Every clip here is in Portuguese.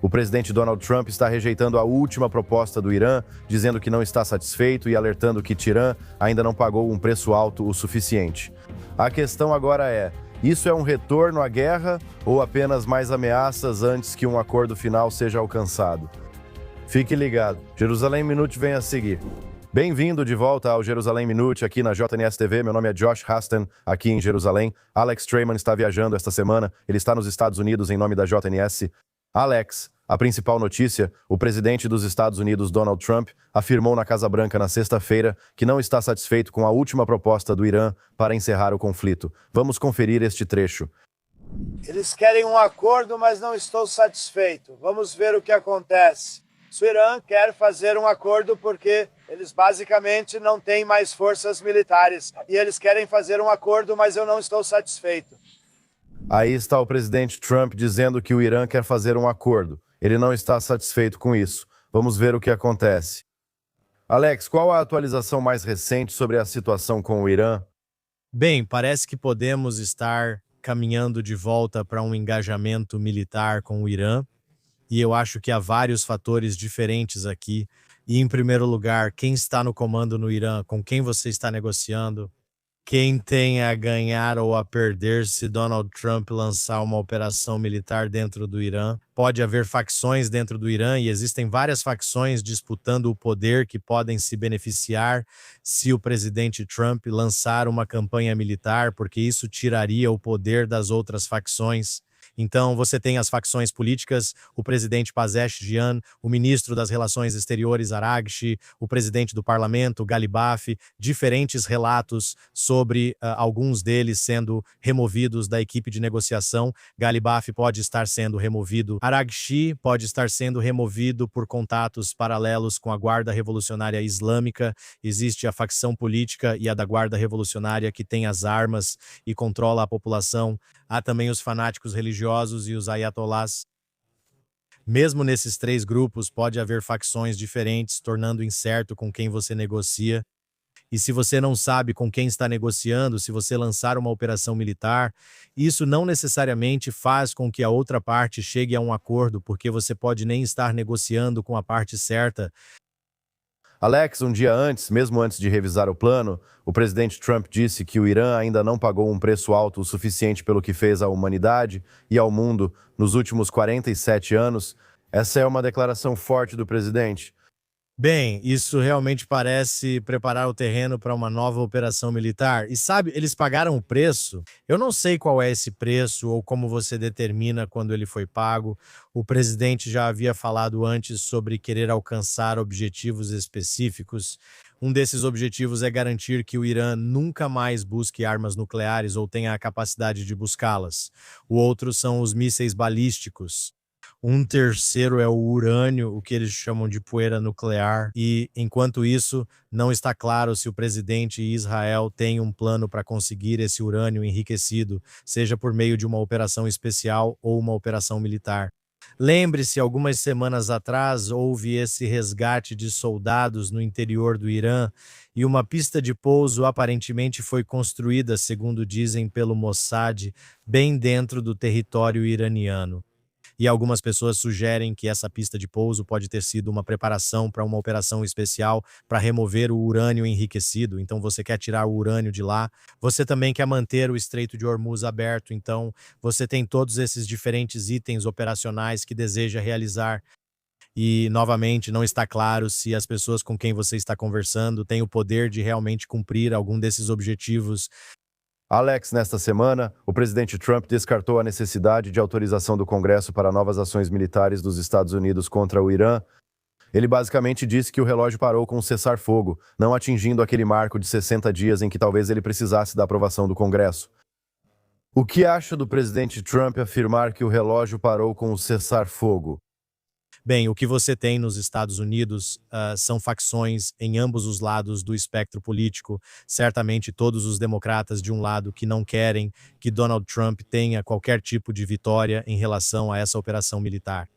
O presidente Donald Trump está rejeitando a última proposta do Irã, dizendo que não está satisfeito e alertando que Teherã ainda não pagou um preço alto o suficiente. A questão agora é: isso é um retorno à guerra ou apenas mais ameaças antes que um acordo final seja alcançado? Fique ligado, Jerusalém Minute vem a seguir. Bem-vindo de volta ao Jerusalém Minute aqui na JNS TV. Meu nome é Josh Hastan, aqui em Jerusalém. Alex Traiman está viajando esta semana. Ele está nos Estados Unidos em nome da JNS. Alex, a principal notícia: o presidente dos Estados Unidos, Donald Trump, afirmou na Casa Branca na sexta-feira que não está satisfeito com a última proposta do Irã para encerrar o conflito. Vamos conferir este trecho. Eles querem um acordo, mas não estou satisfeito. Vamos ver o que acontece. O Irã quer fazer um acordo porque eles basicamente não têm mais forças militares. E eles querem fazer um acordo, mas eu não estou satisfeito. Aí está o presidente Trump dizendo que o Irã quer fazer um acordo. Ele não está satisfeito com isso. Vamos ver o que acontece. Alex, qual a atualização mais recente sobre a situação com o Irã? Bem, parece que podemos estar caminhando de volta para um engajamento militar com o Irã. E eu acho que há vários fatores diferentes aqui. E, em primeiro lugar, quem está no comando no Irã, com quem você está negociando, quem tem a ganhar ou a perder se Donald Trump lançar uma operação militar dentro do Irã. Pode haver facções dentro do Irã e existem várias facções disputando o poder que podem se beneficiar se o presidente Trump lançar uma campanha militar, porque isso tiraria o poder das outras facções. Então, você tem as facções políticas, o presidente Pezeshkian, o ministro das Relações Exteriores, Araghchi, o presidente do parlamento, Galibaf, diferentes relatos sobre alguns deles sendo removidos da equipe de negociação. Galibaf pode estar sendo removido. Araghchi pode estar sendo removido por contatos paralelos com a Guarda Revolucionária Islâmica. Existe a facção política e a da Guarda Revolucionária que tem as armas e controla a população. Há também os fanáticos religiosos e os ayatollahs. Mesmo nesses três grupos, pode haver facções diferentes, tornando incerto com quem você negocia. E se você não sabe com quem está negociando, se você lançar uma operação militar, isso não necessariamente faz com que a outra parte chegue a um acordo, porque você pode nem estar negociando com a parte certa. Alex, um dia antes, mesmo antes de revisar o plano, o presidente Trump disse que o Irã ainda não pagou um preço alto o suficiente pelo que fez à humanidade e ao mundo nos últimos 47 anos. Essa é uma declaração forte do presidente. Bem, isso realmente parece preparar o terreno para uma nova operação militar. E sabe, eles pagaram o preço. Eu não sei qual é esse preço ou como você determina quando ele foi pago. O presidente já havia falado antes sobre querer alcançar objetivos específicos. Um desses objetivos é garantir que o Irã nunca mais busque armas nucleares ou tenha a capacidade de buscá-las. O outro são os mísseis balísticos. Um terceiro é o urânio, o que eles chamam de poeira nuclear. E, enquanto isso, não está claro se o presidente e Israel têm um plano para conseguir esse urânio enriquecido, seja por meio de uma operação especial ou uma operação militar. Lembre-se, algumas semanas atrás houve esse resgate de soldados no interior do Irã e uma pista de pouso aparentemente foi construída, segundo dizem, pelo Mossad, bem dentro do território iraniano. E algumas pessoas sugerem que essa pista de pouso pode ter sido uma preparação para uma operação especial para remover o urânio enriquecido. Então você quer tirar o urânio de lá. Você também quer manter o Estreito de Hormuz aberto. Então você tem todos esses diferentes itens operacionais que deseja realizar. E, novamente, não está claro se as pessoas com quem você está conversando têm o poder de realmente cumprir algum desses objetivos. Alex, nesta semana, o presidente Trump descartou a necessidade de autorização do Congresso para novas ações militares dos Estados Unidos contra o Irã. Ele basicamente disse que o relógio parou com o cessar-fogo, não atingindo aquele marco de 60 dias em que talvez ele precisasse da aprovação do Congresso. O que acha do presidente Trump afirmar que o relógio parou com o cessar-fogo? Bem, o que você tem nos Estados Unidos são facções em ambos os lados do espectro político. Certamente todos os democratas de um lado que não querem que Donald Trump tenha qualquer tipo de vitória em relação a essa operação militar.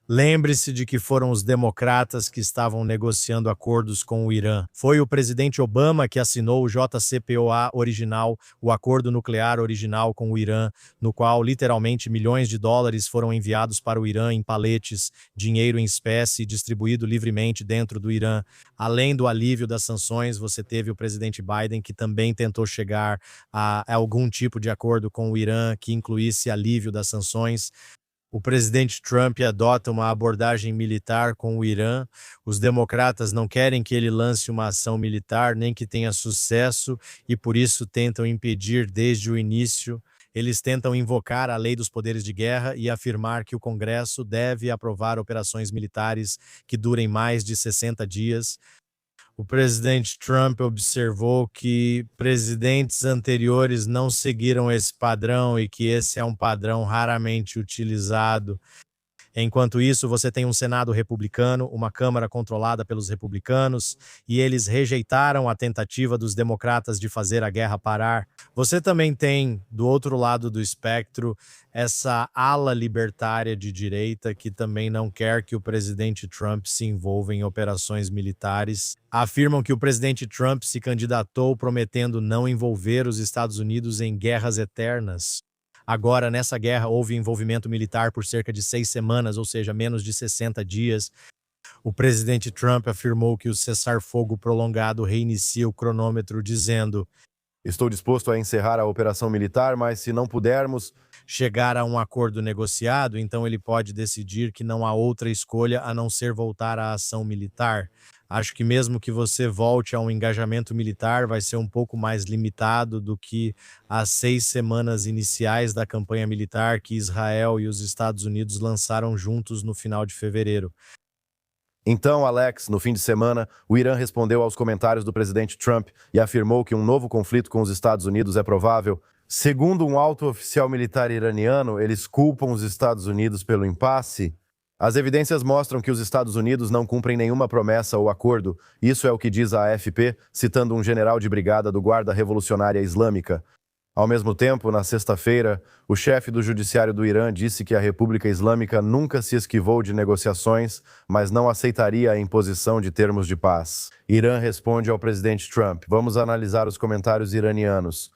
Lembre-se de que foram os democratas que estavam negociando acordos com o Irã. Foi o presidente Obama que assinou o JCPOA original, o acordo nuclear original com o Irã, no qual literalmente milhões de dólares foram enviados para o Irã em paletes, dinheiro em espécie distribuído livremente dentro do Irã. Além do alívio das sanções, você teve o presidente Biden que também tentou chegar a algum tipo de acordo com o Irã que incluísse alívio das sanções. O presidente Trump adota uma abordagem militar com o Irã. Os democratas não querem que ele lance uma ação militar, nem que tenha sucesso, e por isso tentam impedir desde o início. Eles tentam invocar a lei dos poderes de guerra e afirmar que o Congresso deve aprovar operações militares que durem mais de 60 dias. O presidente Trump observou que presidentes anteriores não seguiram esse padrão e que esse é um padrão raramente utilizado. Enquanto isso, você tem um Senado republicano, uma Câmara controlada pelos republicanos, e eles rejeitaram a tentativa dos democratas de fazer a guerra parar. Você também tem, do outro lado do espectro, essa ala libertária de direita que também não quer que o presidente Trump se envolva em operações militares. Afirmam que o presidente Trump se candidatou prometendo não envolver os Estados Unidos em guerras eternas. Agora, nessa guerra, houve envolvimento militar por cerca de 6 semanas, ou seja, menos de 60 dias. O presidente Trump afirmou que o cessar-fogo prolongado reinicia o cronômetro, dizendo: Estou disposto a encerrar a operação militar, mas se não pudermos chegar a um acordo negociado, então ele pode decidir que não há outra escolha a não ser voltar à ação militar. Acho que mesmo que você volte a um engajamento militar, vai ser um pouco mais limitado do que as 6 semanas iniciais da campanha militar que Israel e os Estados Unidos lançaram juntos no final de fevereiro. Então, Alex, no fim de semana, o Irã respondeu aos comentários do presidente Trump e afirmou que um novo conflito com os Estados Unidos é provável. Segundo um alto oficial militar iraniano, eles culpam os Estados Unidos pelo impasse. As evidências mostram que os Estados Unidos não cumprem nenhuma promessa ou acordo. Isso é o que diz a AFP, citando um general de brigada do Guarda Revolucionária Islâmica. Ao mesmo tempo, na sexta-feira, o chefe do judiciário do Irã disse que a República Islâmica nunca se esquivou de negociações, mas não aceitaria a imposição de termos de paz. Irã responde ao presidente Trump. Vamos analisar os comentários iranianos.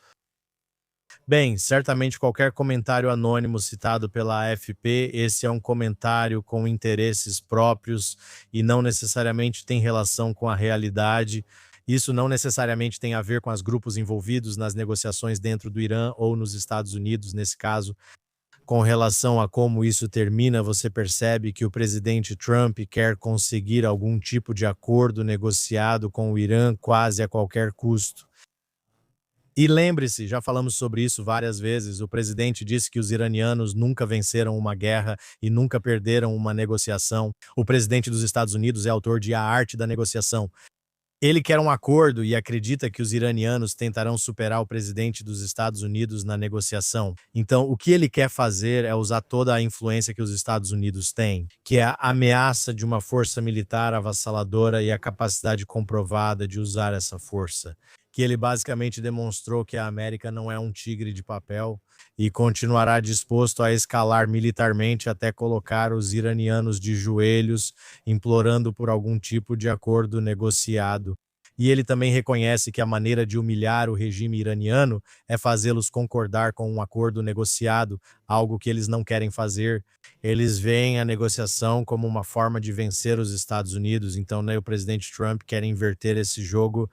Bem, certamente qualquer comentário anônimo citado pela AFP, esse é um comentário com interesses próprios e não necessariamente tem relação com a realidade. Isso não necessariamente tem a ver com os grupos envolvidos nas negociações dentro do Irã ou nos Estados Unidos, nesse caso. Com relação a como isso termina, você percebe que o presidente Trump quer conseguir algum tipo de acordo negociado com o Irã quase a qualquer custo. E lembre-se, já falamos sobre isso várias vezes, o presidente disse que os iranianos nunca venceram uma guerra e nunca perderam uma negociação. O presidente dos Estados Unidos é autor de A Arte da Negociação. Ele quer um acordo e acredita que os iranianos tentarão superar o presidente dos Estados Unidos na negociação. Então, o que ele quer fazer é usar toda a influência que os Estados Unidos têm, que é a ameaça de uma força militar avassaladora e a capacidade comprovada de usar essa força. Que ele basicamente demonstrou que a América não é um tigre de papel e continuará disposto a escalar militarmente até colocar os iranianos de joelhos, implorando por algum tipo de acordo negociado. E ele também reconhece que a maneira de humilhar o regime iraniano é fazê-los concordar com um acordo negociado, algo que eles não querem fazer. Eles veem a negociação como uma forma de vencer os Estados Unidos, então o presidente Trump quer inverter esse jogo.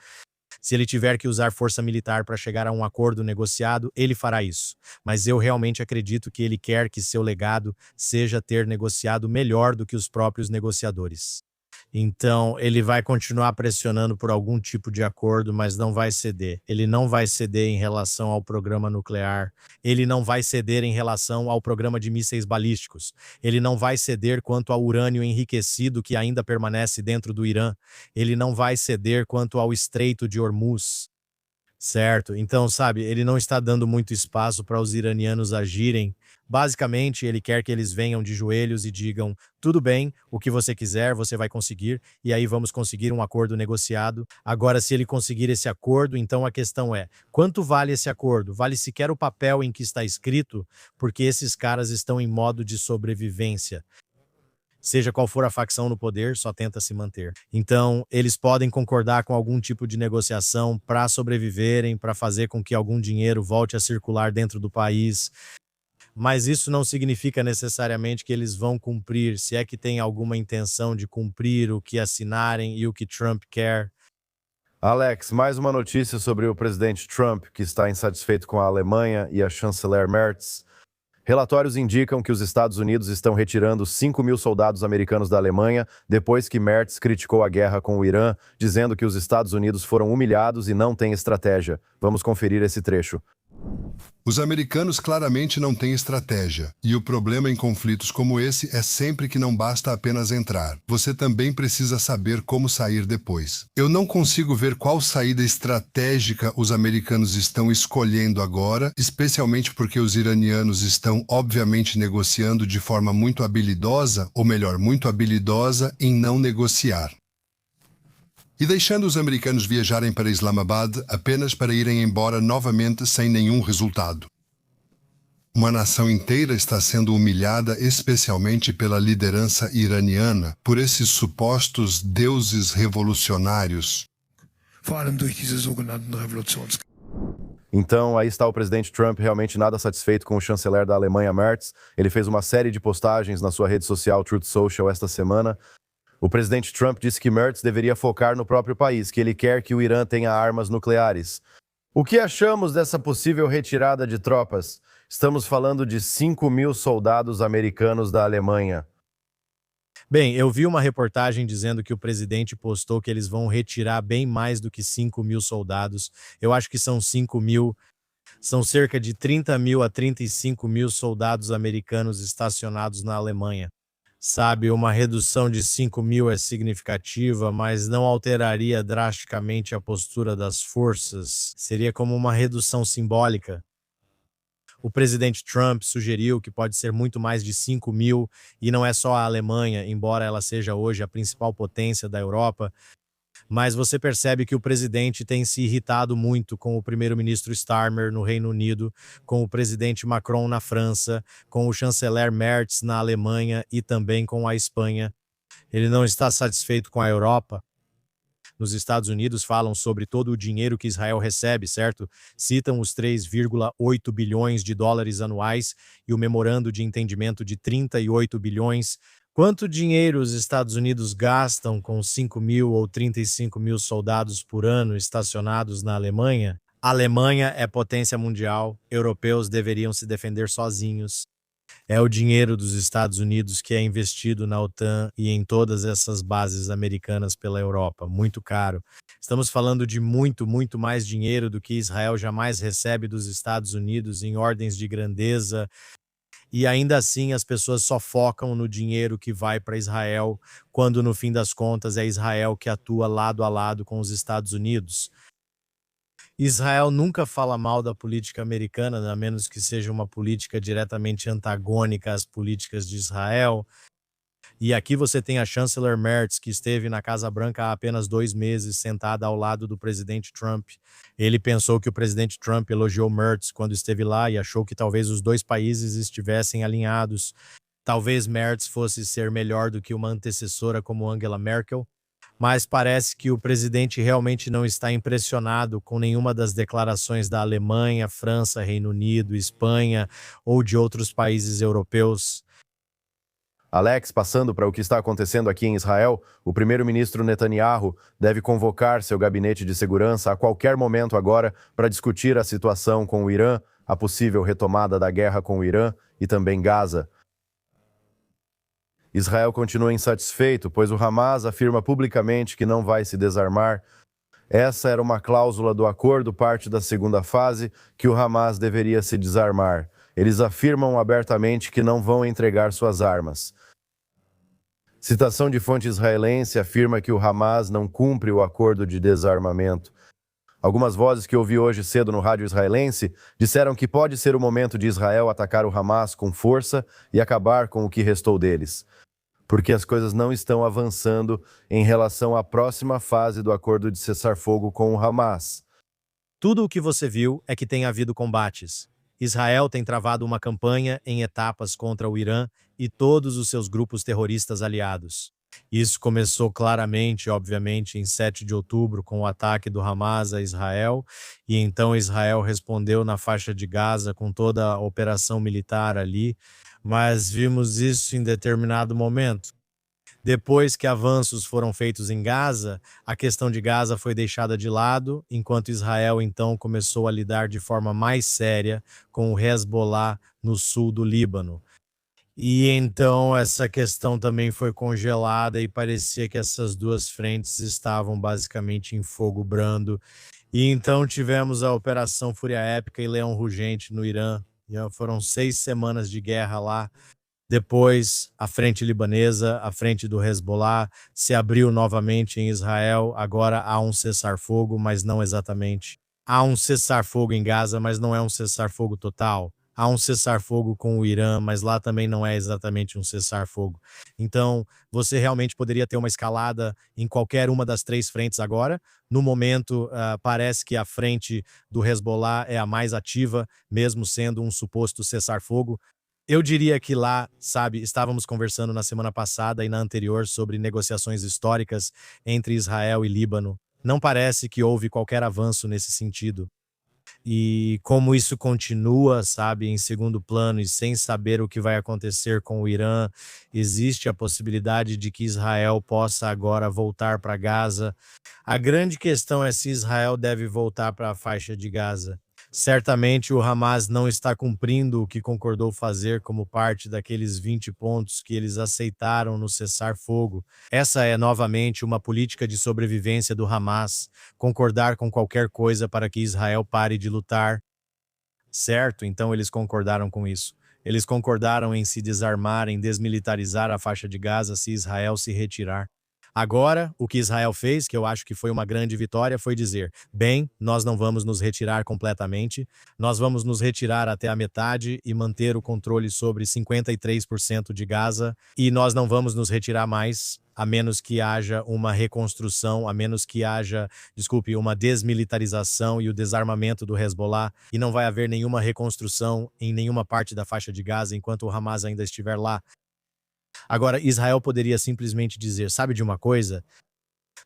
Se ele tiver que usar força militar para chegar a um acordo negociado, ele fará isso. Mas eu realmente acredito que ele quer que seu legado seja ter negociado melhor do que os próprios negociadores. Então, ele vai continuar pressionando por algum tipo de acordo, mas não vai ceder. Ele não vai ceder em relação ao programa nuclear. Ele não vai ceder em relação ao programa de mísseis balísticos. Ele não vai ceder quanto ao urânio enriquecido que ainda permanece dentro do Irã. Ele não vai ceder quanto ao Estreito de Hormuz. Certo? Então, sabe, ele não está dando muito espaço para os iranianos agirem. Basicamente, ele quer que eles venham de joelhos e digam: tudo bem, o que você quiser, você vai conseguir, e aí vamos conseguir um acordo negociado. Agora, se ele conseguir esse acordo, então a questão é: quanto vale esse acordo? Vale sequer o papel em que está escrito? Porque esses caras estão em modo de sobrevivência. Seja qual for a facção no poder, só tenta se manter. Então, eles podem concordar com algum tipo de negociação para sobreviverem, para fazer com que algum dinheiro volte a circular dentro do país, mas isso não significa necessariamente que eles vão cumprir, se é que tem alguma intenção de cumprir o que assinarem e o que Trump quer. Alex, mais uma notícia sobre o presidente Trump, que está insatisfeito com a Alemanha e a chanceler Merz. Relatórios indicam que os Estados Unidos estão retirando 5 mil soldados americanos da Alemanha depois que Merz criticou a guerra com o Irã, dizendo que os Estados Unidos foram humilhados e não têm estratégia. Vamos conferir esse trecho. Os americanos claramente não têm estratégia, e o problema em conflitos como esse é sempre que não basta apenas entrar. Você também precisa saber como sair depois. Eu não consigo ver qual saída estratégica os americanos estão escolhendo agora, especialmente porque os iranianos estão, obviamente, negociando de forma muito habilidosa, ou melhor, muito habilidosa em não negociar. E deixando os americanos viajarem para Islamabad apenas para irem embora novamente sem nenhum resultado. Uma nação inteira está sendo humilhada, especialmente pela liderança iraniana, por esses supostos deuses revolucionários. Então, aí está o presidente Trump realmente nada satisfeito com o chanceler da Alemanha, Merz. Ele fez uma série de postagens na sua rede social Truth Social esta semana. O presidente Trump disse que Merz deveria focar no próprio país, que ele quer que o Irã tenha armas nucleares. O que achamos dessa possível retirada de tropas? Estamos falando de 5 mil soldados americanos da Alemanha. Bem, eu vi uma reportagem dizendo que o presidente postou que eles vão retirar bem mais do que 5 mil soldados. Eu acho que são 5 mil. São cerca de 30 mil a 35 mil soldados americanos estacionados na Alemanha. Sabe, uma redução de 5 mil é significativa, mas não alteraria drasticamente a postura das forças. Seria como uma redução simbólica. O presidente Trump sugeriu que pode ser muito mais de 5 mil, e não é só a Alemanha, embora ela seja hoje a principal potência da Europa. Mas você percebe que o presidente tem se irritado muito com o primeiro-ministro Starmer no Reino Unido, com o presidente Macron na França, com o chanceler Merz na Alemanha e também com a Espanha. Ele não está satisfeito com a Europa. Nos Estados Unidos falam sobre todo o dinheiro que Israel recebe, certo? Citam os 3,8 bilhões de dólares anuais e o memorando de entendimento de 38 bilhões. Quanto dinheiro os Estados Unidos gastam com 5 mil ou 35 mil soldados por ano estacionados na Alemanha? A Alemanha é potência mundial, europeus deveriam se defender sozinhos. É o dinheiro dos Estados Unidos que é investido na OTAN e em todas essas bases americanas pela Europa, muito caro. Estamos falando de muito, muito mais dinheiro do que Israel jamais recebe dos Estados Unidos em ordens de grandeza. E ainda assim as pessoas só focam no dinheiro que vai para Israel, quando no fim das contas é Israel que atua lado a lado com os Estados Unidos. Israel nunca fala mal da política americana, a menos que seja uma política diretamente antagônica às políticas de Israel. E aqui você tem a chanceler Merz, que esteve na Casa Branca há apenas 2 meses, sentada ao lado do presidente Trump. Ele pensou que o presidente Trump elogiou Merz quando esteve lá e achou que talvez os dois países estivessem alinhados. Talvez Merz fosse ser melhor do que uma antecessora como Angela Merkel, mas parece que o presidente realmente não está impressionado com nenhuma das declarações da Alemanha, França, Reino Unido, Espanha ou de outros países europeus. Alex, passando para o que está acontecendo aqui em Israel, o primeiro-ministro Netanyahu deve convocar seu gabinete de segurança a qualquer momento agora para discutir a situação com o Irã, a possível retomada da guerra com o Irã e também Gaza. Israel continua insatisfeito, pois o Hamas afirma publicamente que não vai se desarmar. Essa era uma cláusula do acordo, parte da segunda fase, que o Hamas deveria se desarmar. Eles afirmam abertamente que não vão entregar suas armas. Citação de fonte israelense afirma que o Hamas não cumpre o acordo de desarmamento. Algumas vozes que ouvi hoje cedo no rádio israelense disseram que pode ser o momento de Israel atacar o Hamas com força e acabar com o que restou deles, porque as coisas não estão avançando em relação à próxima fase do acordo de cessar-fogo com o Hamas. Tudo o que você viu é que tem havido combates. Israel tem travado uma campanha em etapas contra o Irã e todos os seus grupos terroristas aliados. Isso começou claramente, obviamente, em 7 de outubro, com o ataque do Hamas a Israel, e então Israel respondeu na faixa de Gaza com toda a operação militar ali, mas vimos isso em determinado momento. Depois que avanços foram feitos em Gaza, a questão de Gaza foi deixada de lado, enquanto Israel então começou a lidar de forma mais séria com o Hezbollah no sul do Líbano. E então essa questão também foi congelada e parecia que essas duas frentes estavam basicamente em fogo brando. E então tivemos a Operação Fúria Épica e Leão Rugente no Irã. E foram 6 semanas de guerra lá. Depois, a frente libanesa, a frente do Hezbollah, se abriu novamente em Israel. Agora há um cessar-fogo, mas não exatamente. Há um cessar-fogo em Gaza, mas não é um cessar-fogo total. Há um cessar-fogo com o Irã, mas lá também não é exatamente um cessar-fogo. Então, você realmente poderia ter uma escalada em qualquer uma das 3 frentes agora. No momento, parece que a frente do Hezbollah é a mais ativa, mesmo sendo um suposto cessar-fogo. Eu diria que lá, sabe, estávamos conversando na semana passada e na anterior sobre negociações históricas entre Israel e Líbano. Não parece que houve qualquer avanço nesse sentido. E como isso continua, sabe, em segundo plano e sem saber o que vai acontecer com o Irã, existe a possibilidade de que Israel possa agora voltar para Gaza. A grande questão é se Israel deve voltar para a faixa de Gaza. Certamente o Hamas não está cumprindo o que concordou fazer como parte daqueles 20 pontos que eles aceitaram no cessar-fogo. Essa é novamente uma política de sobrevivência do Hamas, concordar com qualquer coisa para que Israel pare de lutar. Certo? Então eles concordaram com isso. Eles concordaram em se desarmar, em desmilitarizar a faixa de Gaza se Israel se retirar. Agora, o que Israel fez, que eu acho que foi uma grande vitória, foi dizer: bem, nós não vamos nos retirar completamente, nós vamos nos retirar até a metade e manter o controle sobre 53% de Gaza, e nós não vamos nos retirar mais, a menos que haja uma reconstrução, a menos que haja, uma desmilitarização e o desarmamento do Hezbollah, e não vai haver nenhuma reconstrução em nenhuma parte da faixa de Gaza enquanto o Hamas ainda estiver lá. Agora, Israel poderia simplesmente dizer: sabe de uma coisa?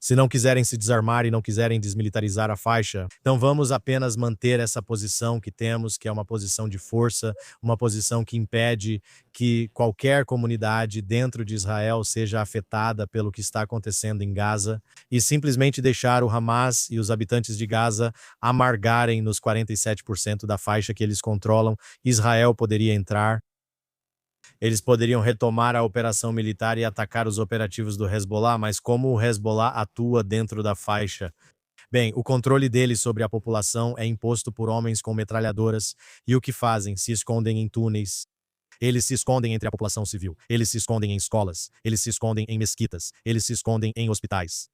Se não quiserem se desarmar e não quiserem desmilitarizar a faixa, então vamos apenas manter essa posição que temos, que é uma posição de força, uma posição que impede que qualquer comunidade dentro de Israel seja afetada pelo que está acontecendo em Gaza, e simplesmente deixar o Hamas e os habitantes de Gaza amargarem nos 47% da faixa que eles controlam. Israel poderia entrar. Eles poderiam retomar a operação militar e atacar os operativos do Hezbollah, mas como o Hezbollah atua dentro da faixa? Bem, o controle deles sobre a população é imposto por homens com metralhadoras, e o que fazem? Se escondem em túneis. Eles se escondem entre a população civil, eles se escondem em escolas, eles se escondem em mesquitas, eles se escondem em hospitais.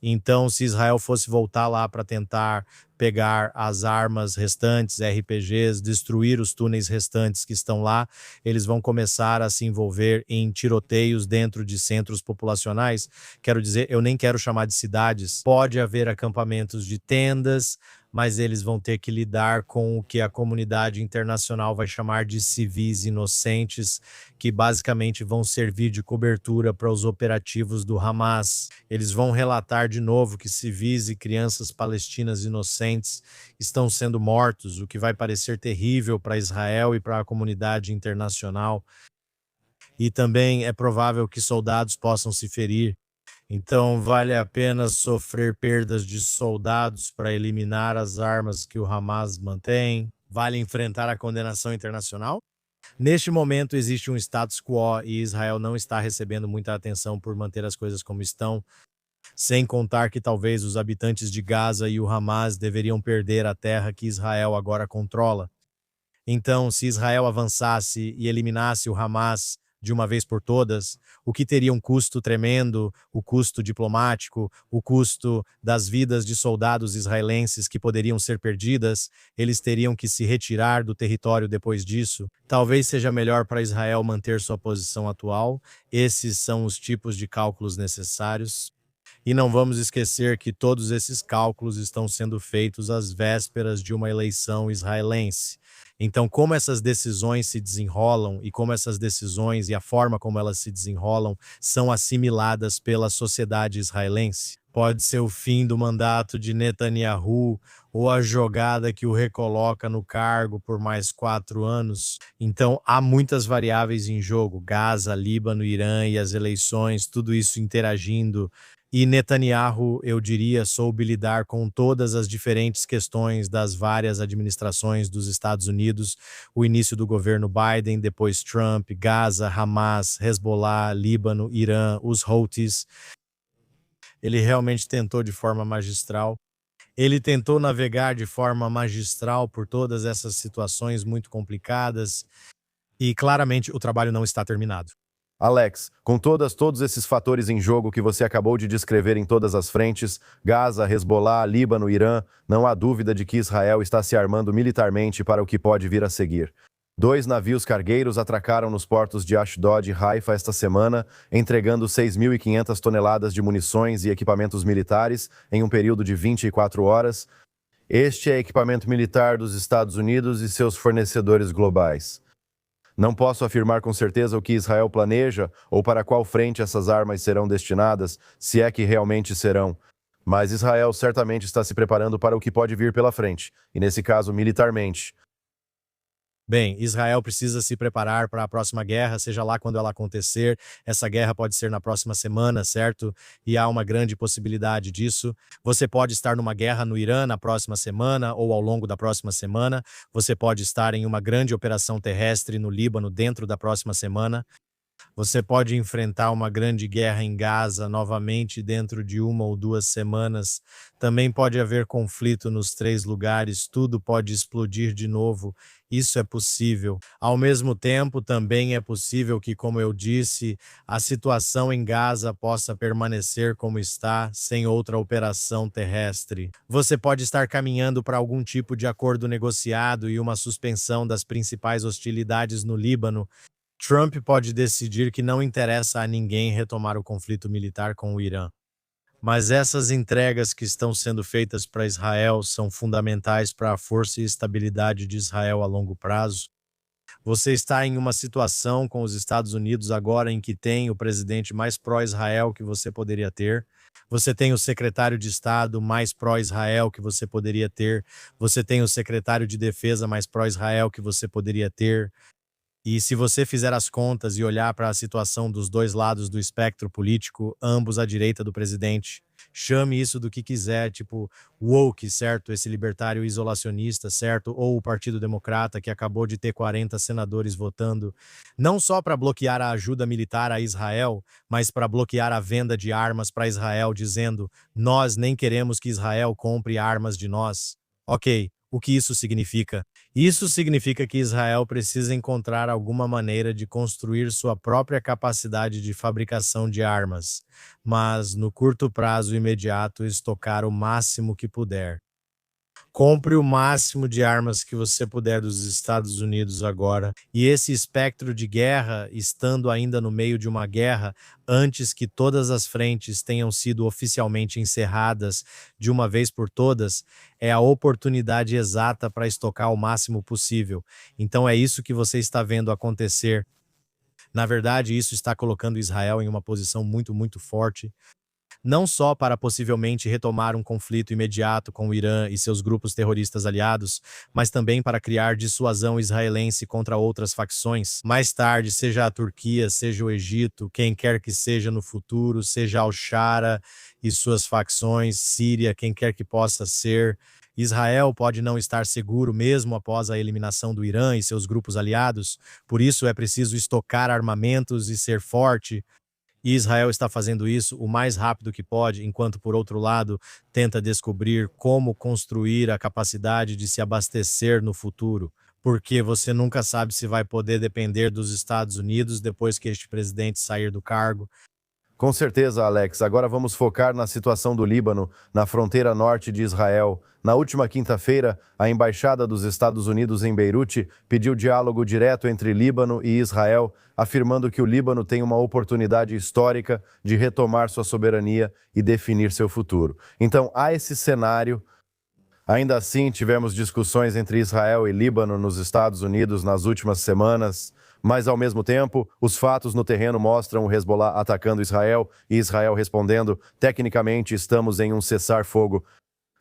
Então, se Israel fosse voltar lá para tentar pegar as armas restantes, RPGs, destruir os túneis restantes que estão lá, eles vão começar a se envolver em tiroteios dentro de centros populacionais. Quero dizer, eu nem quero chamar de cidades. Pode haver acampamentos de tendas, mas eles vão ter que lidar com o que a comunidade internacional vai chamar de civis inocentes, que basicamente vão servir de cobertura para os operativos do Hamas. Eles vão relatar de novo que civis e crianças palestinas inocentes estão sendo mortos, o que vai parecer terrível para Israel e para a comunidade internacional. E também é provável que soldados possam se ferir. Então, vale a pena sofrer perdas de soldados para eliminar as armas que o Hamas mantém? Vale enfrentar a condenação internacional? Neste momento, existe um status quo e Israel não está recebendo muita atenção por manter as coisas como estão, sem contar que talvez os habitantes de Gaza e o Hamas deveriam perder a terra que Israel agora controla. Então, se Israel avançasse e eliminasse o Hamas de uma vez por todas, o que teria um custo tremendo, o custo diplomático, o custo das vidas de soldados israelenses que poderiam ser perdidas, eles teriam que se retirar do território depois disso. Talvez seja melhor para Israel manter sua posição atual. Esses são os tipos de cálculos necessários. E não vamos esquecer que todos esses cálculos estão sendo feitos às vésperas de uma eleição israelense. Então, como essas decisões se desenrolam e como essas decisões e a forma como elas se desenrolam são assimiladas pela sociedade israelense? Pode ser o fim do mandato de Netanyahu ou a jogada que o recoloca no cargo por mais 4 anos. Então, há muitas variáveis em jogo: Gaza, Líbano, Irã e as eleições, tudo isso interagindo. E Netanyahu, eu diria, soube lidar com todas as diferentes questões das várias administrações dos Estados Unidos, o início do governo Biden, depois Trump, Gaza, Hamas, Hezbollah, Líbano, Irã, os Houthis. Ele realmente tentou de forma magistral. Ele tentou navegar de forma magistral por todas essas situações muito complicadas e claramente o trabalho não está terminado. Alex, com todos esses fatores em jogo que você acabou de descrever em todas as frentes, Gaza, Hezbollah, Líbano, Irã, não há dúvida de que Israel está se armando militarmente para o que pode vir a seguir. 2 navios cargueiros atracaram nos portos de Ashdod e Haifa esta semana, entregando 6.500 toneladas de munições e equipamentos militares em um período de 24 horas. Este é equipamento militar dos Estados Unidos e seus fornecedores globais. Não posso afirmar com certeza o que Israel planeja ou para qual frente essas armas serão destinadas, se é que realmente serão. Mas Israel certamente está se preparando para o que pode vir pela frente, e nesse caso militarmente. Bem, Israel precisa se preparar para a próxima guerra, seja lá quando ela acontecer. Essa guerra pode ser na próxima semana, certo? E há uma grande possibilidade disso. Você pode estar numa guerra no Irã na próxima semana ou ao longo da próxima semana. Você pode estar em uma grande operação terrestre no Líbano dentro da próxima semana. Você pode enfrentar uma grande guerra em Gaza novamente dentro de 1 ou 2 semanas. Também pode haver conflito nos 3 lugares, tudo pode explodir de novo. Isso é possível. Ao mesmo tempo, também é possível que, como eu disse, a situação em Gaza possa permanecer como está, sem outra operação terrestre. Você pode estar caminhando para algum tipo de acordo negociado e uma suspensão das principais hostilidades no Líbano. Trump pode decidir que não interessa a ninguém retomar o conflito militar com o Irã. Mas essas entregas que estão sendo feitas para Israel são fundamentais para a força e estabilidade de Israel a longo prazo. Você está em uma situação com os Estados Unidos agora em que tem o presidente mais pró-Israel que você poderia ter. Você tem o secretário de Estado mais pró-Israel que você poderia ter. Você tem o secretário de Defesa mais pró-Israel que você poderia ter. E se você fizer as contas e olhar para a situação dos 2 lados do espectro político, ambos à direita do presidente, chame isso do que quiser, tipo woke, certo? Esse libertário isolacionista, certo? Ou o Partido Democrata, que acabou de ter 40 senadores votando, não só para bloquear a ajuda militar a Israel, mas para bloquear a venda de armas para Israel, dizendo: nós nem queremos que Israel compre armas de nós. Ok. O que isso significa? Isso significa que Israel precisa encontrar alguma maneira de construir sua própria capacidade de fabricação de armas, mas, no curto prazo imediato, estocar o máximo que puder. Compre o máximo de armas que você puder dos Estados Unidos agora. E esse espectro de guerra, estando ainda no meio de uma guerra, antes que todas as frentes tenham sido oficialmente encerradas de uma vez por todas, é a oportunidade exata para estocar o máximo possível. Então é isso que você está vendo acontecer. Na verdade, isso está colocando Israel em uma posição muito, muito forte. Não só para possivelmente retomar um conflito imediato com o Irã e seus grupos terroristas aliados, mas também para criar dissuasão israelense contra outras facções. Mais tarde, seja a Turquia, seja o Egito, quem quer que seja no futuro, seja Al-Shara e suas facções, Síria, quem quer que possa ser. Israel pode não estar seguro mesmo após a eliminação do Irã e seus grupos aliados, por isso é preciso estocar armamentos e ser forte. E Israel está fazendo isso o mais rápido que pode, enquanto, por outro lado, tenta descobrir como construir a capacidade de se abastecer no futuro, porque você nunca sabe se vai poder depender dos Estados Unidos depois que este presidente sair do cargo. Com certeza, Alex. Agora vamos focar na situação do Líbano, na fronteira norte de Israel. Na última quinta-feira, a Embaixada dos Estados Unidos em Beirute pediu diálogo direto entre Líbano e Israel, afirmando que o Líbano tem uma oportunidade histórica de retomar sua soberania e definir seu futuro. Então, há esse cenário. Ainda assim, tivemos discussões entre Israel e Líbano nos Estados Unidos nas últimas semanas, mas, ao mesmo tempo, os fatos no terreno mostram o Hezbollah atacando Israel e Israel respondendo: tecnicamente, estamos em um cessar-fogo.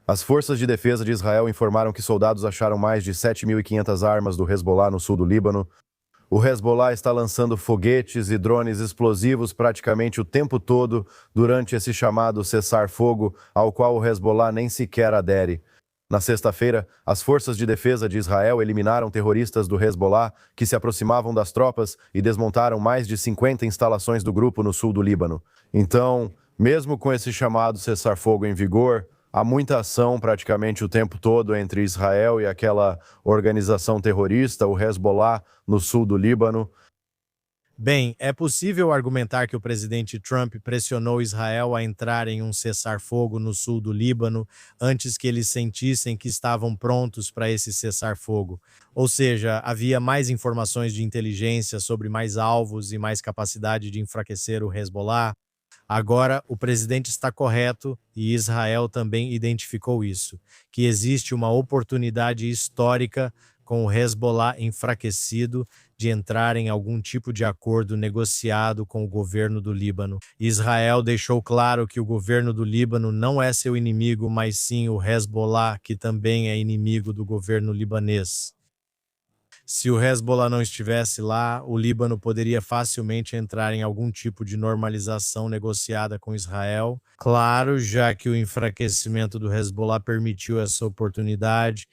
As forças de defesa de Israel informaram que soldados acharam mais de 7.500 armas do Hezbollah no sul do Líbano. O Hezbollah está lançando foguetes e drones explosivos praticamente o tempo todo durante esse chamado cessar-fogo, ao qual o Hezbollah nem sequer adere. Na sexta-feira, as forças de defesa de Israel eliminaram terroristas do Hezbollah que se aproximavam das tropas e desmontaram mais de 50 instalações do grupo no sul do Líbano. Então, mesmo com esse chamado cessar-fogo em vigor, há muita ação praticamente o tempo todo entre Israel e aquela organização terrorista, o Hezbollah, no sul do Líbano. Bem, é possível argumentar que o presidente Trump pressionou Israel a entrar em um cessar-fogo no sul do Líbano antes que eles sentissem que estavam prontos para esse cessar-fogo. Ou seja, havia mais informações de inteligência sobre mais alvos e mais capacidade de enfraquecer o Hezbollah. Agora, o presidente está correto e Israel também identificou isso, que existe uma oportunidade histórica com o Hezbollah enfraquecido de entrar em algum tipo de acordo negociado com o governo do Líbano. Israel deixou claro que o governo do Líbano não é seu inimigo, mas sim o Hezbollah, que também é inimigo do governo libanês. Se o Hezbollah não estivesse lá, o Líbano poderia facilmente entrar em algum tipo de normalização negociada com Israel. Claro, já que o enfraquecimento do Hezbollah permitiu essa oportunidade,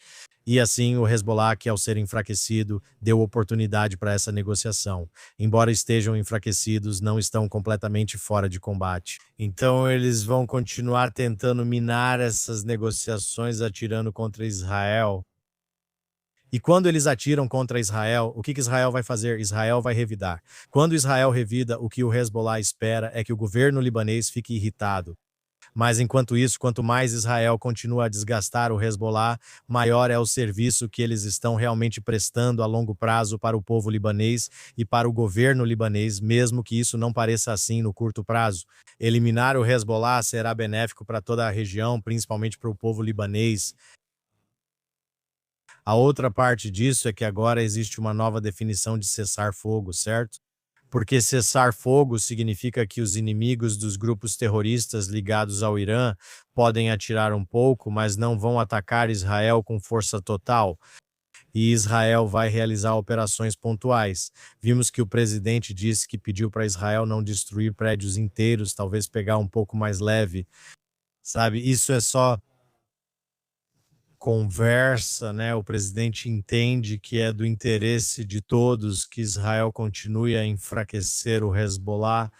e assim o Hezbollah, que ao ser enfraquecido, deu oportunidade para essa negociação. Embora estejam enfraquecidos, não estão completamente fora de combate. Então eles vão continuar tentando minar essas negociações, atirando contra Israel. E quando eles atiram contra Israel, o que Israel vai fazer? Israel vai revidar. Quando Israel revida, o que o Hezbollah espera é que o governo libanês fique irritado. Mas enquanto isso, quanto mais Israel continua a desgastar o Hezbollah, maior é o serviço que eles estão realmente prestando a longo prazo para o povo libanês e para o governo libanês, mesmo que isso não pareça assim no curto prazo. Eliminar o Hezbollah será benéfico para toda a região, principalmente para o povo libanês. A outra parte disso é que agora existe uma nova definição de cessar-fogo, certo? Porque cessar-fogo significa que os inimigos dos grupos terroristas ligados ao Irã podem atirar um pouco, mas não vão atacar Israel com força total. E Israel vai realizar operações pontuais. Vimos que o presidente disse que pediu para Israel não destruir prédios inteiros, talvez pegar um pouco mais leve. Sabe, isso é só conversa, né? O presidente entende que é do interesse de todos que Israel continue a enfraquecer o Hezbollah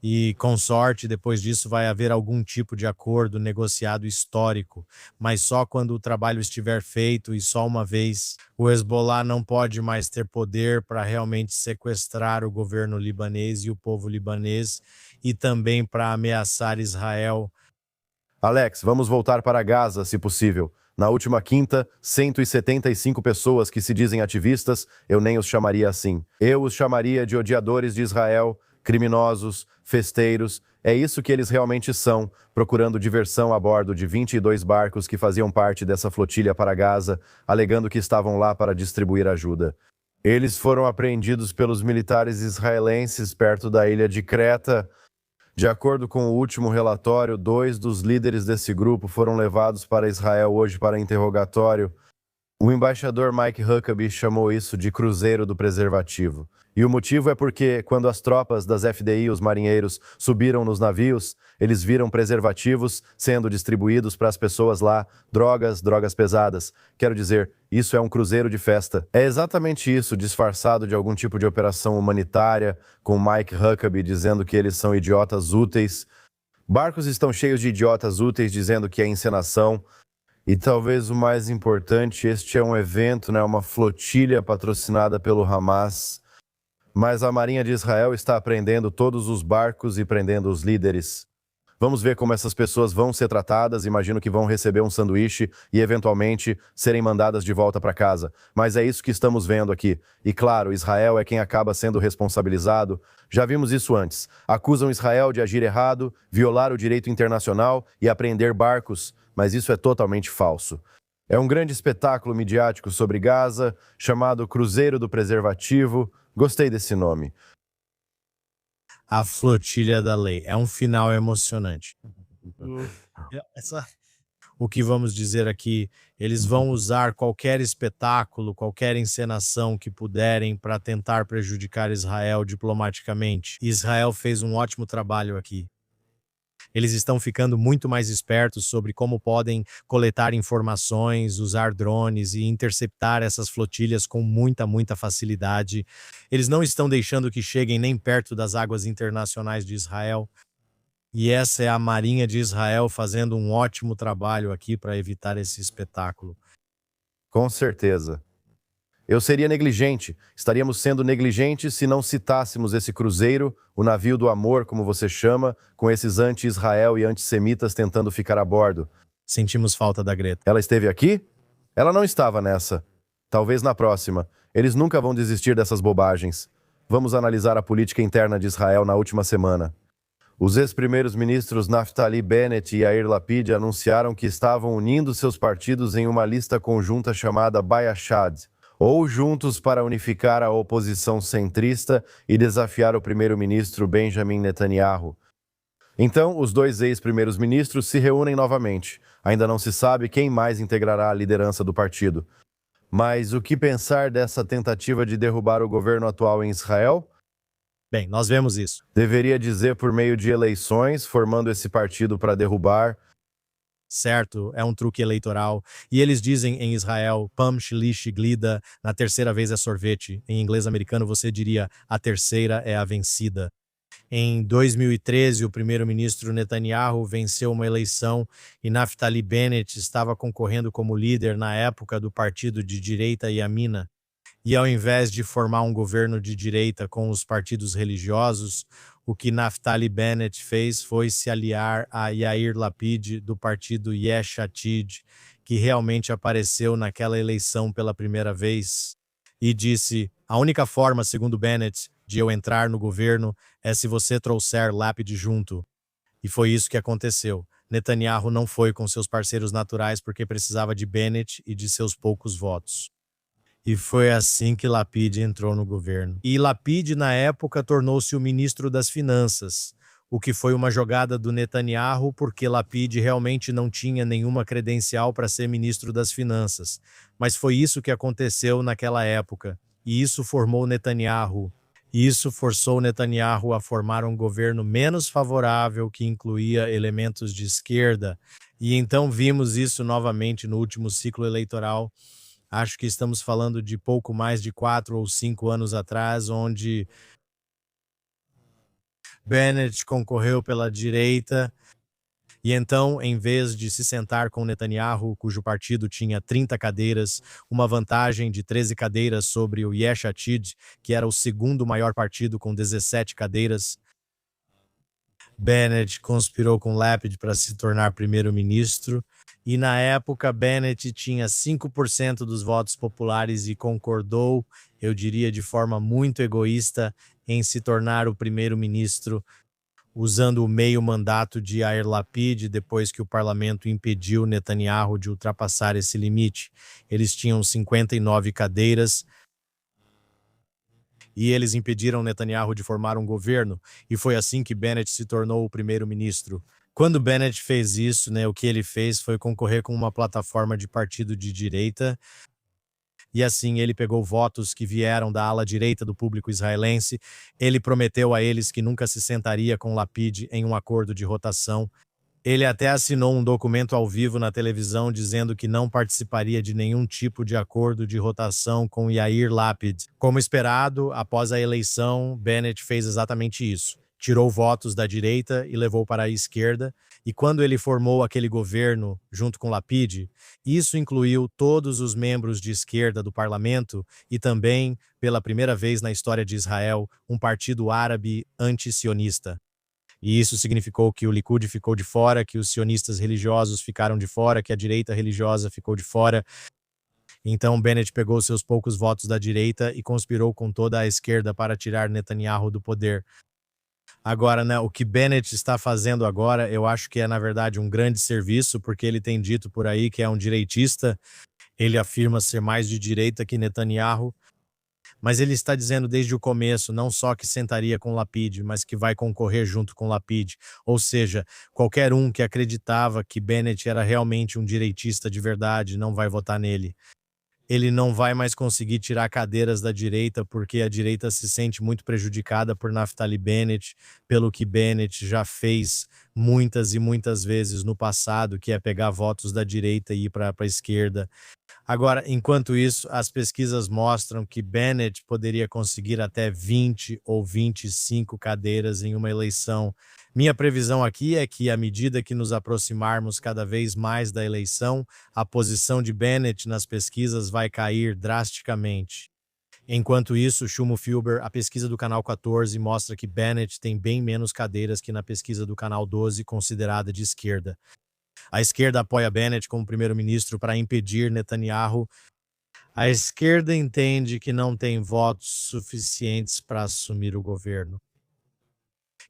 e, com sorte, depois disso vai haver algum tipo de acordo negociado histórico, mas só quando o trabalho estiver feito e só uma vez. O Hezbollah não pode mais ter poder para realmente sequestrar o governo libanês e o povo libanês e também para ameaçar Israel. Alex, vamos voltar para Gaza, se possível. Na última quinta, 175 pessoas que se dizem ativistas, eu nem os chamaria assim. Eu os chamaria de odiadores de Israel, criminosos, festeiros. É isso que eles realmente são, procurando diversão a bordo de 22 barcos que faziam parte dessa flotilha para Gaza, alegando que estavam lá para distribuir ajuda. Eles foram apreendidos pelos militares israelenses perto da ilha de Creta. De acordo com o último relatório, 2 dos líderes desse grupo foram levados para Israel hoje para interrogatório. O embaixador Mike Huckabee chamou isso de Cruzeiro do Preservativo. E o motivo é porque, quando as tropas das FDI, os marinheiros, subiram nos navios, eles viram preservativos sendo distribuídos para as pessoas lá, drogas pesadas. Quero dizer, isso é um cruzeiro de festa. É exatamente isso, disfarçado de algum tipo de operação humanitária, com Mike Huckabee dizendo que eles são idiotas úteis. Barcos estão cheios de idiotas úteis dizendo que é encenação. E talvez o mais importante, este é um evento, uma flotilha patrocinada pelo Hamas. Mas a Marinha de Israel está apreendendo todos os barcos e prendendo os líderes. Vamos ver como essas pessoas vão ser tratadas. Imagino que vão receber um sanduíche e, eventualmente, serem mandadas de volta para casa. Mas é isso que estamos vendo aqui. E, claro, Israel é quem acaba sendo responsabilizado. Já vimos isso antes. Acusam Israel de agir errado, violar o direito internacional e apreender barcos. Mas isso é totalmente falso. É um grande espetáculo midiático sobre Gaza, chamado Cruzeiro do Preservativo. Gostei desse nome. A flotilha da lei. É um final emocionante. O que vamos dizer aqui, eles vão usar qualquer espetáculo, qualquer encenação que puderem para tentar prejudicar Israel diplomaticamente. Israel fez um ótimo trabalho aqui. Eles estão ficando muito mais espertos sobre como podem coletar informações, usar drones e interceptar essas flotilhas com muita facilidade. Eles não estão deixando que cheguem nem perto das águas internacionais de Israel. E essa é a Marinha de Israel fazendo um ótimo trabalho aqui para evitar esse espetáculo. Com certeza. Eu seria negligente. Estaríamos sendo negligentes se não citássemos esse cruzeiro, o navio do amor, como você chama, com esses anti-Israel e antissemitas tentando ficar a bordo. Sentimos falta da Greta. Ela esteve aqui? Ela não estava nessa. Talvez na próxima. Eles nunca vão desistir dessas bobagens. Vamos analisar a política interna de Israel na última semana. Os ex-primeiros ministros Naftali Bennett e Yair Lapid anunciaram que estavam unindo seus partidos em uma lista conjunta chamada Bayashad, ou juntos para unificar a oposição centrista e desafiar o primeiro-ministro Benjamin Netanyahu. Então, os dois ex-primeiros ministros se reúnem novamente. Ainda não se sabe quem mais integrará a liderança do partido. Mas o que pensar dessa tentativa de derrubar o governo atual em Israel? Bem, nós vemos isso. Deveria dizer por meio de eleições, formando esse partido para derrubar. Certo, é um truque eleitoral. E eles dizem em Israel, Pam Shlishi Glida, na terceira vez é sorvete. Em inglês americano você diria, a terceira é a vencida. Em 2013, o primeiro-ministro Netanyahu venceu uma eleição e Naftali Bennett estava concorrendo como líder na época do partido de direita Yamina. E ao invés de formar um governo de direita com os partidos religiosos, o que Naftali Bennett fez foi se aliar a Yair Lapid, do partido Yesh Atid, que realmente apareceu naquela eleição pela primeira vez, e disse: a única forma, segundo Bennett, de eu entrar no governo é se você trouxer Lapid junto. E foi isso que aconteceu. Netanyahu não foi com seus parceiros naturais porque precisava de Bennett e de seus poucos votos. E foi assim que Lapid entrou no governo. E Lapid, na época, tornou-se o ministro das Finanças, o que foi uma jogada do Netanyahu porque Lapid realmente não tinha nenhuma credencial para ser ministro das Finanças. Mas foi isso que aconteceu naquela época. E isso formou Netanyahu. E isso forçou Netanyahu a formar um governo menos favorável que incluía elementos de esquerda. E então vimos isso novamente no último ciclo eleitoral. Acho que estamos falando de pouco mais de 4 ou 5 anos atrás, onde Bennett concorreu pela direita e então, em vez de se sentar com Netanyahu, cujo partido tinha 30 cadeiras, uma vantagem de 13 cadeiras sobre o Yesh Atid, que era o segundo maior partido com 17 cadeiras, Bennett conspirou com Lapid para se tornar primeiro-ministro. E na época, Bennett tinha 5% dos votos populares e concordou, eu diria de forma muito egoísta, em se tornar o primeiro-ministro, usando o meio mandato de Yair Lapid depois que o parlamento impediu Netanyahu de ultrapassar esse limite. Eles tinham 59 cadeiras e eles impediram Netanyahu de formar um governo, e foi assim que Bennett se tornou o primeiro-ministro. Quando Bennett fez isso, o que ele fez foi concorrer com uma plataforma de partido de direita, e assim ele pegou votos que vieram da ala direita do público israelense. Ele prometeu a eles que nunca se sentaria com Lapid em um acordo de rotação. Ele até assinou um documento ao vivo na televisão dizendo que não participaria de nenhum tipo de acordo de rotação com Yair Lapid. Como esperado, após a eleição, Bennett fez exatamente isso. tirou votos da direita e levou para a esquerda, e quando ele formou aquele governo junto com Lapid, isso incluiu todos os membros de esquerda do parlamento e também, pela primeira vez na história de Israel, um partido árabe anti-sionista. E isso significou que o Likud ficou de fora, que os sionistas religiosos ficaram de fora, que a direita religiosa ficou de fora. Então Bennett pegou seus poucos votos da direita e conspirou com toda a esquerda para tirar Netanyahu do poder. Agora, né, o que Bennett está fazendo agora, eu acho que é, na verdade, um grande serviço, porque ele tem dito por aí que é um direitista, ele afirma ser mais de direita que Netanyahu, mas ele está dizendo desde o começo, não só que sentaria com Lapid, mas que vai concorrer junto com Lapid. Ou seja, qualquer um que acreditava que Bennett era realmente um direitista de verdade não vai votar nele. Ele não vai mais conseguir tirar cadeiras da direita, porque a direita se sente muito prejudicada por Naftali Bennett, pelo que Bennett já fez muitas e muitas vezes no passado, que é pegar votos da direita e ir para a esquerda. Agora, enquanto isso, as pesquisas mostram que Bennett poderia conseguir até 20 ou 25 cadeiras em uma eleição. Minha previsão aqui é que, à medida que nos aproximarmos cada vez mais da eleição, a posição de Bennett nas pesquisas vai cair drasticamente. Enquanto isso, Shumo Filber, a pesquisa do canal 14, mostra que Bennett tem bem menos cadeiras que na pesquisa do canal 12, considerada de esquerda. A esquerda apoia Bennett como primeiro-ministro para impedir Netanyahu. A esquerda entende que não tem votos suficientes para assumir o governo.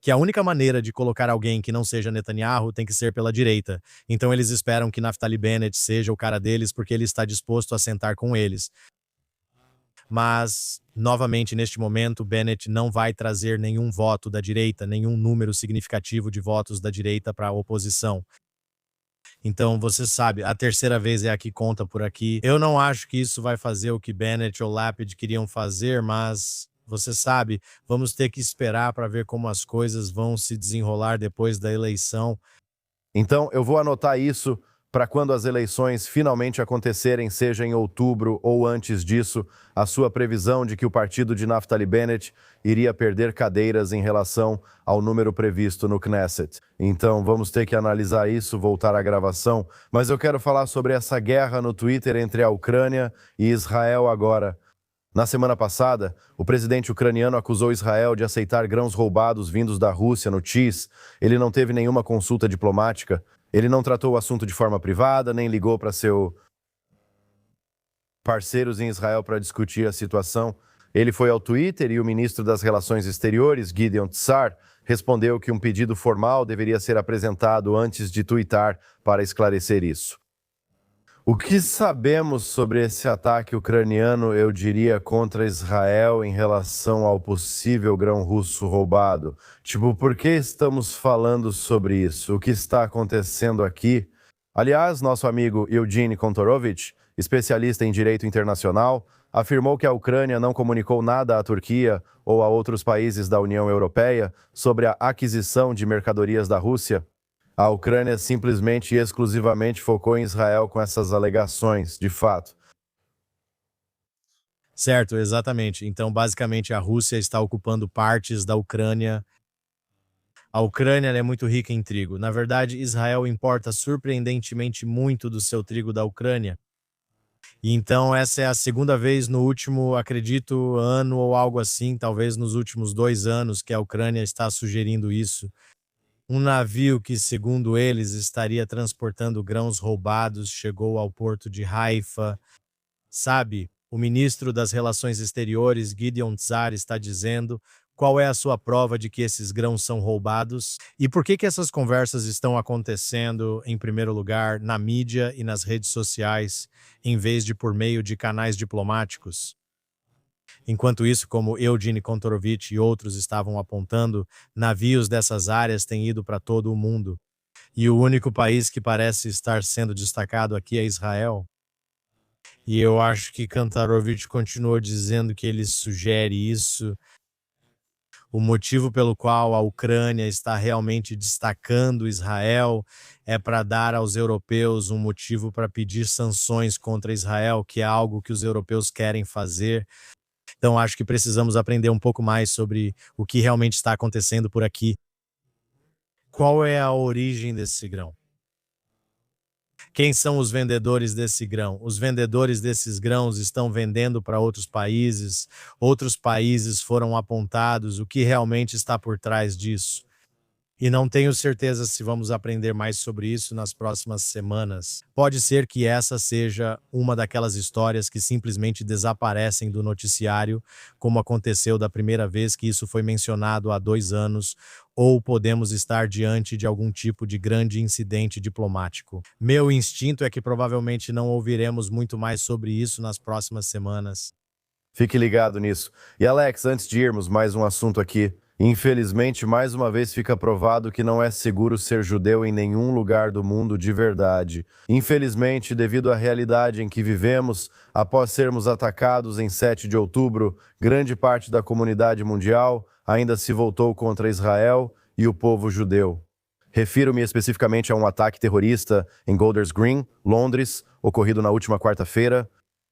Que a única maneira de colocar alguém que não seja Netanyahu tem que ser pela direita. Então eles esperam que Naftali Bennett seja o cara deles porque ele está disposto a sentar com eles. Mas, novamente, neste momento, Bennett não vai trazer nenhum voto da direita, nenhum número significativo de votos da direita para a oposição. Então, você sabe, a terceira vez é a que conta por aqui. Eu não acho que isso vai fazer o que Bennett ou Lapid queriam fazer, mas você sabe, vamos ter que esperar para ver como as coisas vão se desenrolar depois da eleição. Então, eu vou anotar isso para quando as eleições finalmente acontecerem, seja em outubro ou antes disso, a sua previsão de que o partido de Naftali Bennett iria perder cadeiras em relação ao número previsto no Knesset. Então, vamos ter que analisar isso, voltar à gravação, mas eu quero falar sobre essa guerra no Twitter entre a Ucrânia e Israel agora. Na semana passada, o presidente ucraniano acusou Israel de aceitar grãos roubados vindos da Rússia no TIS. Ele não teve nenhuma consulta diplomática. Ele não tratou o assunto de forma privada, nem ligou para seus parceiros em Israel para discutir a situação. Ele foi ao Twitter e o ministro das Relações Exteriores, Gideon Tsar, respondeu que um pedido formal deveria ser apresentado antes de tuitar para esclarecer isso. O que sabemos sobre esse ataque ucraniano, eu diria, contra Israel em relação ao possível grão russo roubado? Tipo, por que estamos falando sobre isso? O que está acontecendo aqui? Aliás, nosso amigo Eugene Kontorovich, especialista em direito internacional, afirmou que a Ucrânia não comunicou nada à Turquia ou a outros países da União Europeia sobre a aquisição de mercadorias da Rússia. A Ucrânia simplesmente e exclusivamente focou em Israel com essas alegações, de fato. Certo, exatamente. Então, basicamente, a Rússia está ocupando partes da Ucrânia. A Ucrânia é muito rica em trigo. Na verdade, Israel importa surpreendentemente muito do seu trigo da Ucrânia. E então, essa é a segunda vez no último, acredito, ano ou algo assim, talvez nos últimos 2 anos, que a Ucrânia está sugerindo isso. Um navio que, segundo eles, estaria transportando grãos roubados chegou ao porto de Haifa. Sabe, o ministro das Relações Exteriores, Gideon Tsar, está dizendo qual é a sua prova de que esses grãos são roubados e por que essas conversas estão acontecendo, em primeiro lugar, na mídia e nas redes sociais, em vez de por meio de canais diplomáticos. Enquanto isso, como Eugene Kontorovich e outros estavam apontando, navios dessas áreas têm ido para todo o mundo. E o único país que parece estar sendo destacado aqui é Israel. E eu acho que Kontorovich continuou dizendo que ele sugere isso. O motivo pelo qual a Ucrânia está realmente destacando Israel é para dar aos europeus um motivo para pedir sanções contra Israel, que é algo que os europeus querem fazer. Então acho que precisamos aprender um pouco mais sobre o que realmente está acontecendo por aqui. Qual é a origem desse grão? Quem são os vendedores desse grão? Os vendedores desses grãos estão vendendo para outros países foram apontados, o que realmente está por trás disso? E não tenho certeza se vamos aprender mais sobre isso nas próximas semanas. Pode ser que essa seja uma daquelas histórias que simplesmente desaparecem do noticiário, como aconteceu da primeira vez que isso foi mencionado há 2 anos, ou podemos estar diante de algum tipo de grande incidente diplomático. Meu instinto é que provavelmente não ouviremos muito mais sobre isso nas próximas semanas. Fique ligado nisso. E Alex, antes de irmos, mais um assunto aqui. Infelizmente, mais uma vez fica provado que não é seguro ser judeu em nenhum lugar do mundo de verdade. Infelizmente, devido à realidade em que vivemos, após sermos atacados em 7 de outubro, grande parte da comunidade mundial ainda se voltou contra Israel e o povo judeu. Refiro-me especificamente a um ataque terrorista em Golders Green, Londres, ocorrido na última quarta-feira.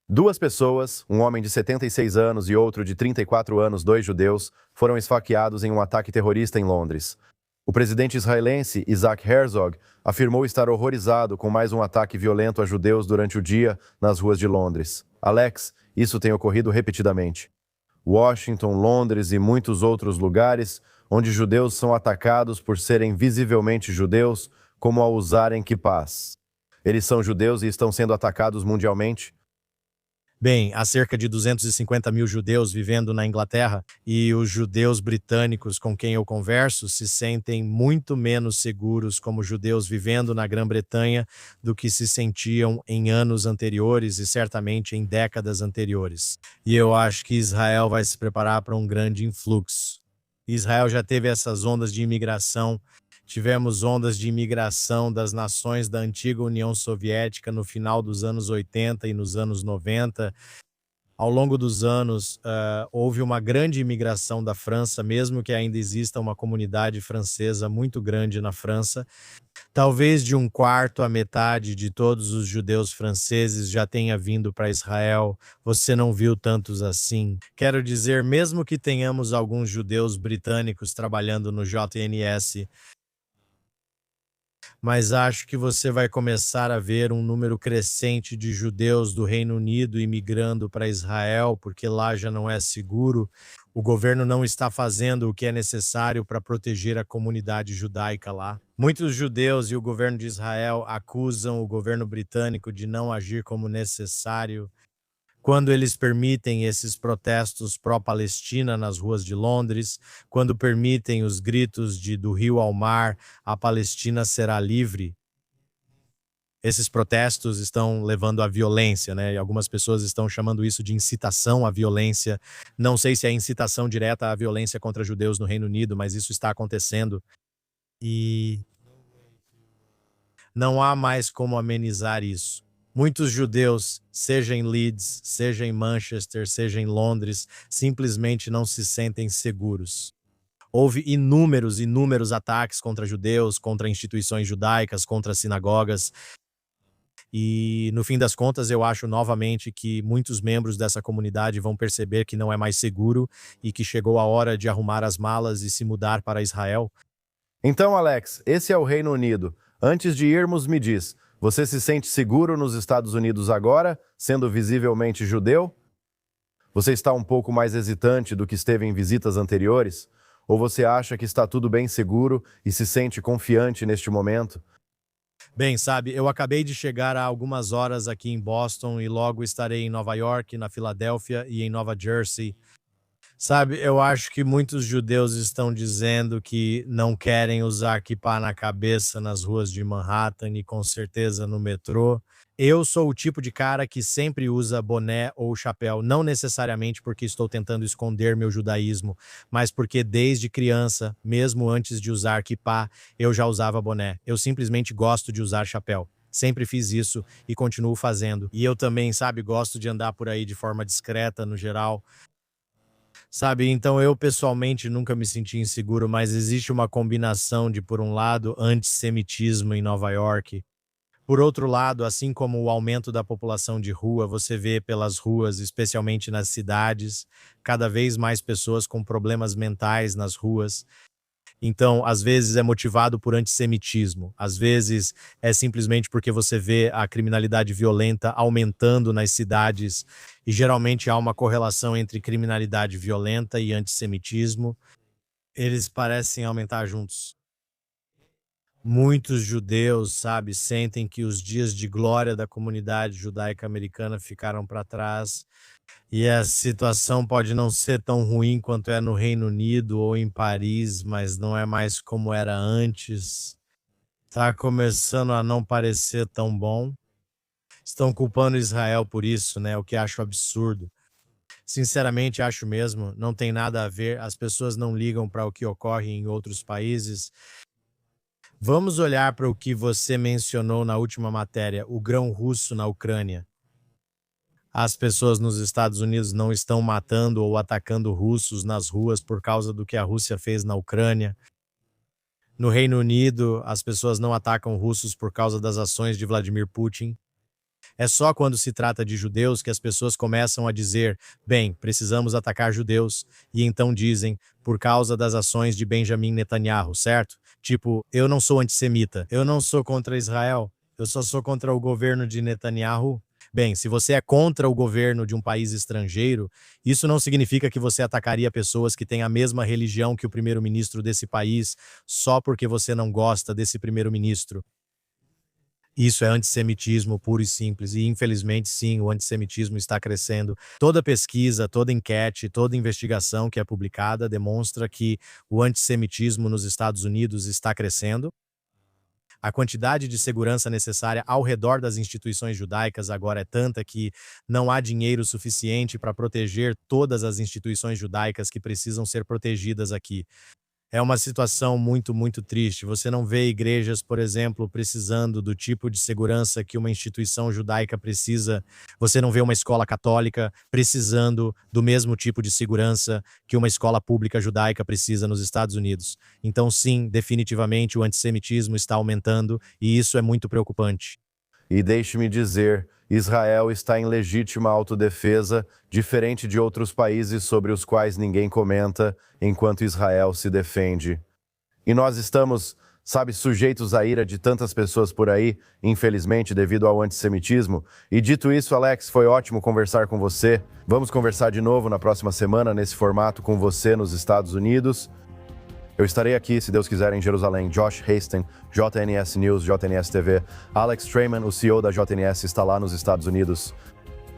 2 pessoas, um homem de 76 anos e outro de 34 anos, 2 judeus, foram esfaqueados em um ataque terrorista em Londres. O presidente israelense Isaac Herzog afirmou estar horrorizado com mais um ataque violento a judeus durante o dia nas ruas de Londres. Alex, isso tem ocorrido repetidamente. Washington, Londres e muitos outros lugares onde judeus são atacados por serem visivelmente judeus, como ao usarem quipás. Eles são judeus e estão sendo atacados mundialmente? Bem, há cerca de 250 mil judeus vivendo na Inglaterra e os judeus britânicos com quem eu converso se sentem muito menos seguros como judeus vivendo na Grã-Bretanha do que se sentiam em anos anteriores e certamente em décadas anteriores. E eu acho que Israel vai se preparar para um grande influxo. Israel já teve essas ondas de imigração. Tivemos ondas de imigração das nações da antiga União Soviética no final dos anos 80 e nos anos 90. Ao longo dos anos, houve uma grande imigração da França, mesmo que ainda exista uma comunidade francesa muito grande na França. Talvez de 1/4 a metade de todos os judeus franceses já tenha vindo para Israel. Você não viu tantos assim. Quero dizer, mesmo que tenhamos alguns judeus britânicos trabalhando no JNS, mas acho que você vai começar a ver um número crescente de judeus do Reino Unido imigrando para Israel, porque lá já não é seguro. O governo não está fazendo o que é necessário para proteger a comunidade judaica lá. Muitos judeus e o governo de Israel acusam o governo britânico de não agir como necessário quando eles permitem esses protestos pró-Palestina nas ruas de Londres, quando permitem os gritos de do rio ao mar, a Palestina será livre. Esses protestos estão levando à violência, né? E algumas pessoas estão chamando isso de incitação à violência. Não sei se é incitação direta à violência contra judeus no Reino Unido, mas isso está acontecendo. E não há mais como amenizar isso. Muitos judeus, seja em Leeds, seja em Manchester, seja em Londres, simplesmente não se sentem seguros. Houve inúmeros ataques contra judeus, contra instituições judaicas, contra sinagogas. E, no fim das contas, eu acho novamente que muitos membros dessa comunidade vão perceber que não é mais seguro e que chegou a hora de arrumar as malas e se mudar para Israel. Então, Alex, esse é o Reino Unido. Antes de irmos, me diz, você se sente seguro nos Estados Unidos agora, sendo visivelmente judeu? Você está um pouco mais hesitante do que esteve em visitas anteriores? Ou você acha que está tudo bem seguro e se sente confiante neste momento? Bem, sabe, eu acabei de chegar há algumas horas aqui em Boston e logo estarei em Nova York, na Filadélfia e em Nova Jersey. Sabe, eu acho que muitos judeus estão dizendo que não querem usar kippá na cabeça nas ruas de Manhattan e com certeza no metrô. Eu sou o tipo de cara que sempre usa boné ou chapéu, não necessariamente porque estou tentando esconder meu judaísmo, mas porque desde criança, mesmo antes de usar kippá, eu já usava boné. Eu simplesmente gosto de usar chapéu. Sempre fiz isso e continuo fazendo. E eu também, sabe, gosto de andar por aí de forma discreta no geral. Sabe, então eu pessoalmente nunca me senti inseguro, mas existe uma combinação de, por um lado, antissemitismo em Nova York, Por outro lado, assim como o aumento da população de rua, você vê pelas ruas, especialmente nas cidades, cada vez mais pessoas com problemas mentais nas ruas. Então, às vezes é motivado por antissemitismo, às vezes é simplesmente porque você vê a criminalidade violenta aumentando nas cidades e geralmente há uma correlação entre criminalidade violenta e antissemitismo. Eles parecem aumentar juntos. Muitos judeus, sabe, sentem que os dias de glória da comunidade judaica americana ficaram para trás e a situação pode não ser tão ruim quanto é no Reino Unido ou em Paris, mas não é mais como era antes. Tá começando a não parecer tão bom. Estão culpando Israel por isso, né? O que acho absurdo. Sinceramente, acho mesmo, não tem nada a ver, as pessoas não ligam para o que ocorre em outros países. Vamos olhar para o que você mencionou na última matéria, o grão russo na Ucrânia. As pessoas nos Estados Unidos não estão matando ou atacando russos nas ruas por causa do que a Rússia fez na Ucrânia. No Reino Unido, as pessoas não atacam russos por causa das ações de Vladimir Putin. É só quando se trata de judeus que as pessoas começam a dizer, bem, precisamos atacar judeus, e então dizem, por causa das ações de Benjamin Netanyahu, certo? Tipo, eu não sou antissemita, eu não sou contra Israel, eu só sou contra o governo de Netanyahu. Bem, se você é contra o governo de um país estrangeiro, isso não significa que você atacaria pessoas que têm a mesma religião que o primeiro-ministro desse país só porque você não gosta desse primeiro-ministro. Isso é antissemitismo puro e simples, e infelizmente sim, o antissemitismo está crescendo. Toda pesquisa, toda enquete, toda investigação que é publicada demonstra que o antissemitismo nos Estados Unidos está crescendo. A quantidade de segurança necessária ao redor das instituições judaicas agora é tanta que não há dinheiro suficiente para proteger todas as instituições judaicas que precisam ser protegidas aqui. É uma situação muito, muito triste. Você não vê igrejas, por exemplo, precisando do tipo de segurança que uma instituição judaica precisa. Você não vê uma escola católica precisando do mesmo tipo de segurança que uma escola pública judaica precisa nos Estados Unidos. Então, sim, definitivamente o antissemitismo está aumentando e isso é muito preocupante. E deixe-me dizer, Israel está em legítima autodefesa, diferente de outros países sobre os quais ninguém comenta, enquanto Israel se defende. E nós estamos, sabe, sujeitos à ira de tantas pessoas por aí, infelizmente, devido ao antissemitismo. E dito isso, Alex, foi ótimo conversar com você. Vamos conversar de novo na próxima semana, nesse formato, com você nos Estados Unidos. Eu estarei aqui, se Deus quiser, em Jerusalém. Josh Hastings, JNS News, JNS TV. Alex Traiman, o CEO da JNS, está lá nos Estados Unidos.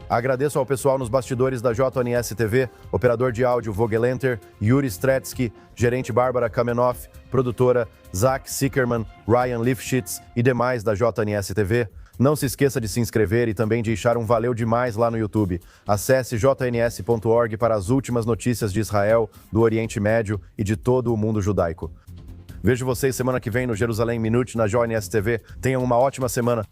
Agradeço ao pessoal nos bastidores da JNS TV, operador de áudio Vogelenter, Yuri Stretsky, gerente Bárbara Kamenoff, produtora Zach Sickerman, Ryan Lifshitz e demais da JNS TV. Não se esqueça de se inscrever e também de deixar um valeu demais lá no YouTube. Acesse jns.org para as últimas notícias de Israel, do Oriente Médio e de todo o mundo judaico. Vejo vocês semana que vem no Jerusalém Minute na JNS TV. Tenham uma ótima semana.